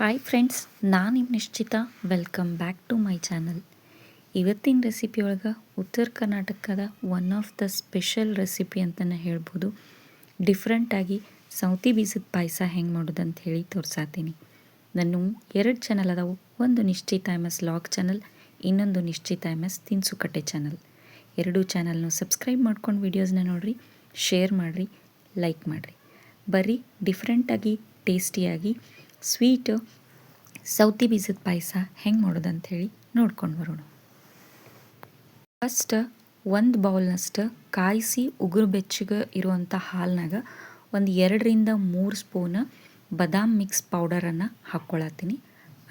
Hi friends, ನಾನು ನಿಮ್ಮ Nishchita. Welcome back to my channel. ಇವತ್ತಿನ ರೆಸಿಪಿ ಒಳಗೆ ಉತ್ತರ ಕರ್ನಾಟಕದ one of the special recipe ಅಂತಲೇ ಹೇಳ್ಬೋದು. ಡಿಫ್ರೆಂಟಾಗಿ ಸೌತಿ ಬೀಜದ ಪಾಯಸ ಹೆಂಗೆ ಮಾಡೋದು ಅಂತ ಹೇಳಿ ತೋರಿಸಾತೀನಿ. ನಾನು 2 ಚಾನಲ್ ಅದಾವು. ಒಂದು ನಿಶ್ಚಿತ MS ಲಾಗ್ ಚಾನಲ್, ಇನ್ನೊಂದು ನಿಶ್ಚಿತ MS ತಿನಿಸುಕಟ್ಟೆ ಚಾನಲ್. 2 ಚಾನಲ್ನು ಸಬ್ಸ್ಕ್ರೈಬ್ ಮಾಡ್ಕೊಂಡು ವೀಡಿಯೋಸ್ನ ನೋಡಿರಿ, ಶೇರ್ ಮಾಡಿರಿ, ಲೈಕ್ ಮಾಡಿರಿ. ಬರ್ರಿ ಡಿಫ್ರೆಂಟಾಗಿ ಟೇಸ್ಟಿಯಾಗಿ ಸ್ವೀಟು ಸೌತಿ ಬೀಜದ ಪಾಯಸ ಹೆಂಗೆ ಮಾಡೋದು ಅಂಥೇಳಿ ನೋಡ್ಕೊಂಡು ಬರೋಣ. ಫಸ್ಟ್ ಒಂದು ಬೌಲ್ನಷ್ಟು ಕಾಯಿಸಿ ಉಗುರು ಬೆಚ್ಚಗೆ ಇರುವಂಥ ಹಾಲಿನಾಗ ಒಂದು 2-3 ಸ್ಪೂನ್ ಬಾದಾಮ್ ಮಿಕ್ಸ್ ಪೌಡರನ್ನು ಹಾಕ್ಕೊಳತ್ತೀನಿ.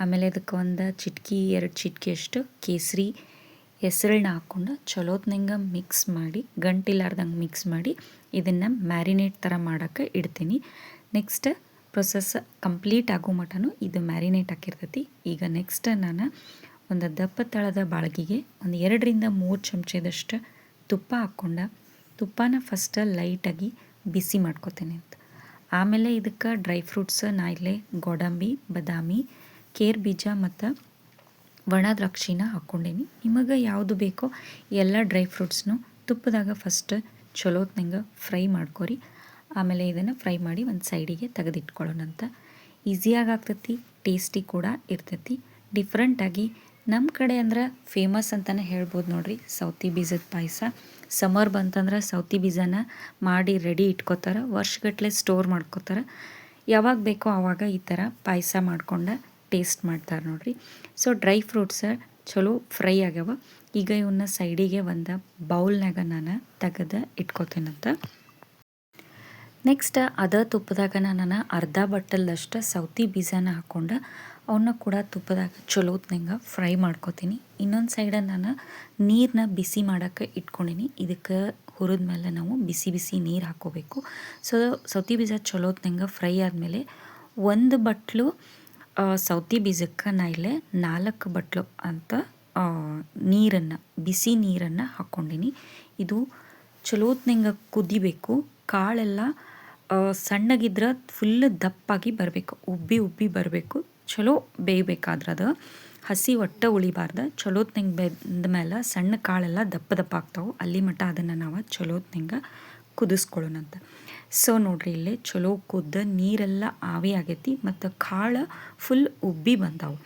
ಆಮೇಲೆ ಅದಕ್ಕೆ ಒಂದು ಚಿಟಕಿ 2 ಚಿಟಕಿಯಷ್ಟು ಕೇಸರಿ ಹೆಸರನ್ನ ಹಾಕ್ಕೊಂಡು ಚಲೋತ್ನಂಗೆ ಮಿಕ್ಸ್ ಮಾಡಿ, ಗಂಟಿಲಾರ್ದಂಗೆ ಮಿಕ್ಸ್ ಮಾಡಿ ಇದನ್ನು ಮ್ಯಾರಿನೇಟ್ ಥರ ಮಾಡೋಕ್ಕೆ ಇಡ್ತೀನಿ. ನೆಕ್ಸ್ಟ್ ಪ್ರೊಸೆಸ್ ಕಂಪ್ಲೀಟ್ ಆಗೋ ಮಟನೂ ಇದು ಮ್ಯಾರಿನೇಟ್ ಹಾಕಿರ್ತೈತಿ. ಈಗ ನೆಕ್ಸ್ಟ್ ನಾನು ಒಂದು ದಪ್ಪ ತಳದ ಬಾಳ್ಗಿಗೆ ಒಂದು 2-3 ಚಮಚದಷ್ಟು ತುಪ್ಪ ಹಾಕ್ಕೊಂಡು ತುಪ್ಪನ ಫಸ್ಟ್ ಲೈಟಾಗಿ ಬಿಸಿ ಮಾಡ್ಕೊತೀನಿ ಅಂತ. ಆಮೇಲೆ ಇದಕ್ಕೆ ಡ್ರೈ ಫ್ರೂಟ್ಸ್ ನಾ ಇಲ್ಲೇ ಗೋಡಂಬಿ, ಬಾದಾಮಿ, ಕೇರ್ ಬೀಜ ಮತ್ತು ಒಣ ದ್ರಾಕ್ಷಿನ ಹಾಕ್ಕೊಂಡೀನಿ. ನಿಮಗೆ ಯಾವುದು ಬೇಕೋ ಎಲ್ಲ ಡ್ರೈ ಫ್ರೂಟ್ಸ್ನು ತುಪ್ಪದಾಗ ಫಸ್ಟ್ ಚಲೋತ್ನಂಗೆ ಫ್ರೈ ಮಾಡ್ಕೊರಿ. ಆಮೇಲೆ ಇದನ್ನು ಫ್ರೈ ಮಾಡಿ ಒಂದು ಸೈಡಿಗೆ ತೆಗೆದಿಟ್ಕೊಳ್ಳೋಣಂತ. ಈಸಿಯಾಗಿ ಆಗ್ತೈತಿ, ಟೇಸ್ಟಿ ಕೂಡ ಇರ್ತೈತಿ. ಡಿಫ್ರೆಂಟಾಗಿ ನಮ್ಮ ಕಡೆ ಅಂದ್ರೆ ಫೇಮಸ್ ಅಂತಲೇ ಹೇಳ್ಬೋದು ನೋಡ್ರಿ ಸೌತಿ ಬೀಜದ ಪಾಯಸ. ಸಮರ್ ಬಂತಂದ್ರೆ ಸೌತಿ ಬೀಜನ ಮಾಡಿ ರೆಡಿ ಇಟ್ಕೋತಾರೆ, ವರ್ಷಗಟ್ಟಲೆ ಸ್ಟೋರ್ ಮಾಡ್ಕೋತಾರೆ. ಯಾವಾಗ ಬೇಕೋ ಆವಾಗ ಈ ಥರ ಪಾಯಸ ಮಾಡ್ಕೊಂಡು ಟೇಸ್ಟ್ ಮಾಡ್ತಾರೆ ನೋಡ್ರಿ. ಸೊ ಡ್ರೈ ಫ್ರೂಟ್ಸ್ ಚಲೋ ಫ್ರೈ ಆಗ್ಯಾವ. ಈಗ ಇವನ್ನ ಸೈಡಿಗೆ ಒಂದು ಬೌಲ್ನಾಗ ನಾನು ತೆಗೆದು ಇಟ್ಕೋತೀನಂತ. ನೆಕ್ಸ್ಟ್ ಅದ ತುಪ್ಪದಾಗ ನಾನು ಅರ್ಧ ಬಟ್ಟಲ್ದಷ್ಟು ಸೌತಿ ಬೀಜನ ಹಾಕ್ಕೊಂಡು ಅವನ್ನ ಕೂಡ ತುಪ್ಪದಾಗ ಚಲೋತ್ನಂಗೆ ಫ್ರೈ ಮಾಡ್ಕೋತೀನಿ. ಇನ್ನೊಂದು ಸೈಡ ನಾನು ನೀರನ್ನ ಬಿಸಿ ಮಾಡೋಕ್ಕೆ ಇಟ್ಕೊಂಡೀನಿ. ಇದಕ್ಕೆ ಹುರಿದ ಮೇಲೆ ನಾವು ಬಿಸಿ ಬಿಸಿ ನೀರು ಹಾಕ್ಕೋಬೇಕು. ಸೊ ಸೌತಿ ಬೀಜ ಚಲೋತ್ನಂಗೆ ಫ್ರೈ ಆದಮೇಲೆ 1 ಬಟ್ಲು ಸೌತಿ ಬೀಜಕ್ಕೆ ನಾ ಇಲ್ಲೇ 4 ಬಟ್ಲು ಅಂತ ನೀರನ್ನು, ಬಿಸಿ ನೀರನ್ನು ಹಾಕ್ಕೊಂಡೀನಿ. ಇದು ಚಲೋತ್ನಂಗೆ ಕುದಿಬೇಕು. ಕಾಳೆಲ್ಲ ಸಣ್ಣಗಿದ್ರೆ ಫುಲ್ ದಪ್ಪಾಗಿ ಬರಬೇಕು, ಉಬ್ಬಿ ಬರಬೇಕು. ಚಲೋ ಬೇಯಬೇಕಾದ್ರೆ ಅದು ಹಸಿ ಒಟ್ಟು ಉಳಿಬಾರ್ದು. ಚಲೋತ್ನಂಗೆ ಬೆಂದ ಮೇಲೆ ಸಣ್ಣ ಕಾಳೆಲ್ಲ ದಪ್ಪ ಆಗ್ತಾವೆ. ಅಲ್ಲಿ ಮಟ್ಟ ಅದನ್ನು ನಾವು ಚಲೋತ್ನಂಗೆ ಕುದಿಸ್ಕೊಳ್ಳೋಣಂತ. ಸೊ ನೋಡ್ರಿ ಇಲ್ಲೇ ಚಲೋ ಕುದ್ದ ನೀರೆಲ್ಲ ಆವಿ ಆಗೈತಿ ಮತ್ತು ಕಾಳು ಫುಲ್ ಉಬ್ಬಿ ಬಂದಾವು.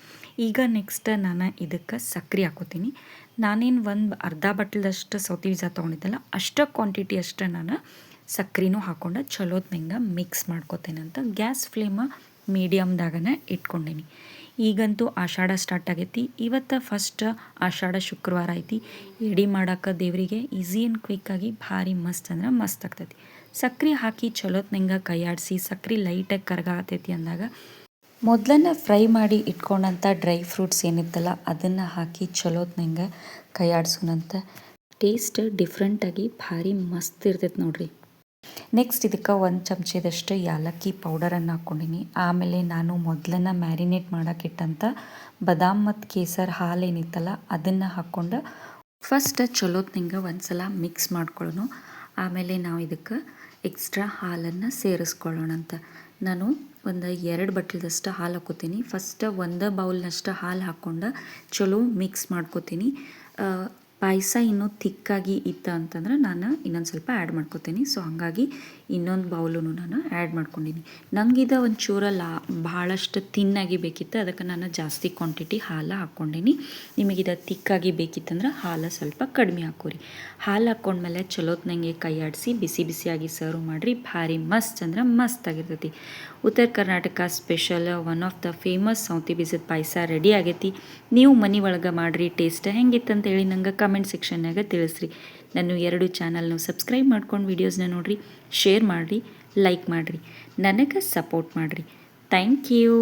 ಈಗ ನೆಕ್ಸ್ಟ್ ನಾನು ಇದಕ್ಕೆ ಸಕ್ಕರೆ ಹಾಕೋತೀನಿ. ನಾನೇನು ಒಂದು ಅರ್ಧ ಬಟ್ಲದಷ್ಟು ಸೌತಿ ಬೀಜ ತೊಗೊಂಡಿದ್ದಲ್ಲ ಅಷ್ಟು ಕ್ವಾಂಟಿಟಿ ಅಷ್ಟು ನಾನು ಸಕ್ಕರೆನೂ ಹಾಕ್ಕೊಂಡು ಚಲೋತ್ನಂಗೆ ಮಿಕ್ಸ್ ಮಾಡ್ಕೋತೇನಂತ. ಗ್ಯಾಸ್ ಫ್ಲೇಮ ಮೀಡಿಯಮ್ದಾಗನೇ ಇಟ್ಕೊಂಡೀನಿ. ಈಗಂತೂ ಆಷಾಢ ಸ್ಟಾರ್ಟ್ ಆಗೈತಿ. ಇವತ್ತು ಫಸ್ಟ್ ಆಷಾಢ ಶುಕ್ರವಾರ ಐತಿ. ಎಡೆ ಮಾಡೋಕೆ ದೇವರಿಗೆ ಈಸಿ ಆ್ಯಂಡ್ ಕ್ವಿಕ್ಕಾಗಿ ಭಾರಿ ಮಸ್ತ್ ಅಂದ್ರೆ ಮಸ್ತ್ ಆಗ್ತೈತಿ. ಸಕ್ಕರೆ ಹಾಕಿ ಚಲೋತ್ನಂಗೆ ಕೈಯಾಡಿಸಿ ಸಕ್ಕರೆ ಲೈಟಾಗಿ ಕರಗಾತೈತಿ ಅಂದಾಗ ಮೊದಲನ್ನು ಫ್ರೈ ಮಾಡಿ ಇಟ್ಕೊಂಡಂಥ ಡ್ರೈ ಫ್ರೂಟ್ಸ್ ಏನಿತ್ತಲ್ಲ ಅದನ್ನು ಹಾಕಿ ಚಲೋತ್ನಂಗೆ ಕೈಯಾಡ್ಸೋಣಂತ. ಟೇಸ್ಟ್ ಡಿಫ್ರೆಂಟಾಗಿ ಭಾರಿ ಮಸ್ತ್ ಇರ್ತೈತೆ ನೋಡ್ರಿ. ನೆಕ್ಸ್ಟ್ ಇದಕ್ಕೆ 1 ಚಮಚದಷ್ಟು ಯಾಲಕ್ಕಿ ಪೌಡರನ್ನು ಹಾಕ್ಕೊಂಡೀನಿ. ಆಮೇಲೆ ನಾನು ಮೊದಲನ್ನು ಮ್ಯಾರಿನೇಟ್ ಮಾಡೋಕ್ಕಿಟ್ಟಂಥ ಬಾದಾಮ್ ಮತ್ತು ಕೇಸರ್ ಹಾಲು ಏನಿತ್ತಲ್ಲ ಅದನ್ನು ಹಾಕ್ಕೊಂಡು ಫಸ್ಟ್ ಚಲೋತ್ನಂಗೆ ಒಂದು ಸಲ ಮಿಕ್ಸ್ ಮಾಡ್ಕೊಳ್ಳೋಣ. ಆಮೇಲೆ ನಾವು ಇದಕ್ಕೆ ಎಕ್ಸ್ಟ್ರಾ ಹಾಲನ್ನು ಸೇರಿಸ್ಕೊಳ್ಳೋಣಂತ. ನಾನು ಒಂದು 2 ಬಟ್ಲದಷ್ಟು ಹಾಲು ಹಾಕ್ಕೋತೀನಿ. ಫಸ್ಟ್ 1 ಬೌಲ್ನಷ್ಟು ಹಾಲು ಹಾಕ್ಕೊಂಡು ಚಲೋ ಮಿಕ್ಸ್ ಮಾಡ್ಕೋತೀನಿ. ಪಾಯಸ ಇನ್ನೂ ಥಿಕ್ಕಾಗಿ ಇತ್ತು ಅಂತಂದ್ರೆ ನಾನು ಇನ್ನೊಂದು ಸ್ವಲ್ಪ ಆ್ಯಡ್ ಮಾಡ್ಕೋತೀನಿ. ಸೊ ಹಾಗಾಗಿ ಇನ್ನೊಂದು ಬೌಲೂ ನಾನು ಆ್ಯಡ್ ಮಾಡ್ಕೊಂಡೀನಿ. ನಂಗಿದು ಒಂಚೂರು ಭಾಳಷ್ಟು ತಿನ್ನಾಗಿ ಬೇಕಿತ್ತು, ಅದಕ್ಕೆ ನಾನು ಜಾಸ್ತಿ ಕ್ವಾಂಟಿಟಿ ಹಾಲು ಹಾಕ್ಕೊಂಡೀನಿ. ನಿಮಗಿದು ತಿಕ್ಕಾಗಿ ಬೇಕಿತ್ತಂದ್ರೆ ಹಾಲು ಸ್ವಲ್ಪ ಕಡಿಮೆ ಹಾಕೋರಿ. ಹಾಲು ಹಾಕ್ಕೊಂಡ್ಮೇಲೆ ಚಲೋತ್ನಂಗೆ ಕೈಯಾಡಿಸಿ ಬಿಸಿ ಬಿಸಿಯಾಗಿ ಸರ್ವ್ ಮಾಡಿರಿ. ಭಾರಿ ಮಸ್ತ್ ಅಂದ್ರೆ ಮಸ್ತ್ ಆಗಿರ್ತೈತಿ. ಉತ್ತರ Karnataka special one of the famous ಸೌತಿ ಬೀಜದ ಪಾಯಸ ರೆಡಿ ಆಗೈತಿ. ನೀವು ಮನೆ ಒಳಗೆ ಮಾಡಿರಿ. ಟೇಸ್ಟ್ ಹೆಂಗಿತ್ತಂತೇಳಿ ನಂಗೆ ಕಮೆಂಟ್ ಸೆಕ್ಷನ್ನಾಗ ತಿಳಿಸ್ರಿ. ನಾನು 2 ಚಾನಲ್ನು ಸಬ್ಸ್ಕ್ರೈಬ್ ಮಾಡ್ಕೊಂಡು ವೀಡಿಯೋಸ್ನ ನೋಡಿರಿ, ಶೇರ್ ಮಾಡಿರಿ, ಲೈಕ್ ಮಾಡಿರಿ, ನನಗೆ ಸಪೋರ್ಟ್ ಮಾಡಿರಿ. Thank you.